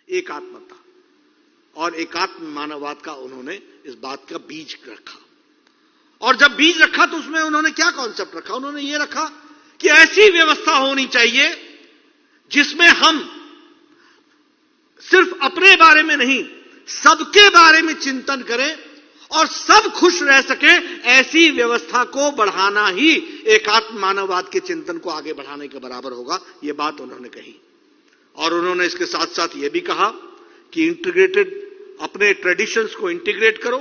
एकात्मता और एकात्म मानववाद का उन्होंने इस बात का बीज रखा। और जब बीज रखा तो उसमें उन्होंने क्या कॉन्सेप्ट रखा? उन्होंने ये रखा कि ऐसी व्यवस्था होनी चाहिए जिसमें हम सिर्फ अपने बारे में नहीं, सबके बारे में चिंतन करें और सब खुश रह सके। ऐसी व्यवस्था को बढ़ाना ही एकात्म मानववाद के चिंतन को आगे बढ़ाने के बराबर होगा। यह बात उन्होंने कही। और उन्होंने इसके साथ साथ यह भी कहा कि इंटीग्रेटेड, अपने ट्रेडिशंस को इंटीग्रेट करो,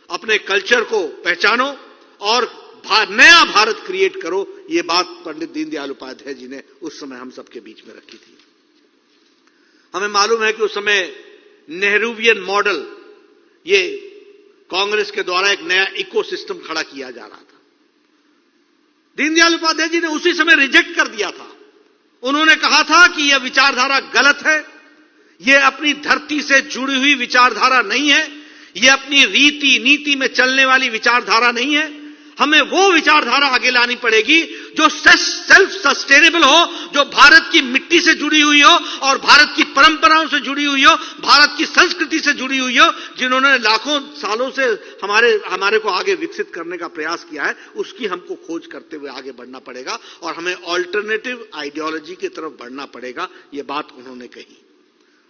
अपने कल्चर को पहचानो और नया भारत क्रिएट करो। यह बात पंडित दीनदयाल उपाध्याय जी ने उस समय हम सबके बीच में रखी थी। हमें मालूम है कि उस समय नेहरूवियन मॉडल, ये कांग्रेस के द्वारा एक नया इकोसिस्टम खड़ा किया जा रहा था। दीनदयाल उपाध्याय जी ने उसी समय रिजेक्ट कर दिया था। उन्होंने कहा था कि यह विचारधारा गलत है, यह अपनी धरती से जुड़ी हुई विचारधारा नहीं है, यह अपनी रीति नीति में चलने वाली विचारधारा नहीं है। हमें वो विचारधारा आगे लानी पड़ेगी जो सेल्फ सस्टेनेबल हो, जो भारत की मिट्टी से जुड़ी हुई हो और भारत की परंपराओं से जुड़ी हुई हो, भारत की संस्कृति से जुड़ी हुई हो, जिन्होंने लाखों सालों से हमारे को आगे विकसित करने का प्रयास किया है। उसकी हमको खोज करते हुए आगे बढ़ना पड़ेगा और हमें ऑल्टरनेटिव आइडियोलॉजी की तरफ बढ़ना पड़ेगा। यह बात उन्होंने कही।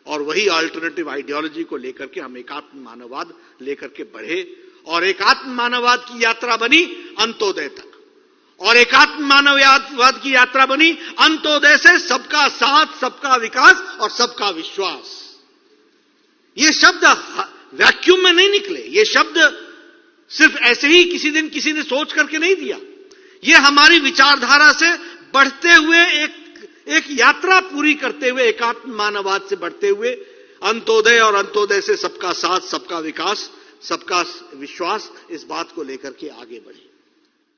और वही ऑल्टरनेटिव आइडियोलॉजी को लेकर के हम एकात्म मानववाद लेकर के बढ़े और एकात्म मानववाद की यात्रा बनी अंत्योदय तक। और एकात्म मानववाद की यात्रा बनी अंत्योदय से सबका साथ, सबका विकास और सबका विश्वास। ये शब्द वैक्यूम में नहीं निकले। ये शब्द सिर्फ ऐसे ही किसी दिन किसी ने सोच करके नहीं दिया। ये हमारी विचारधारा से बढ़ते हुए एक यात्रा पूरी करते हुए, एकात्म मानववाद से बढ़ते हुए अंत्योदय और अंत्योदय से सबका साथ, सबका विकास, सबका विश्वास, इस बात को लेकर के आगे बढ़े।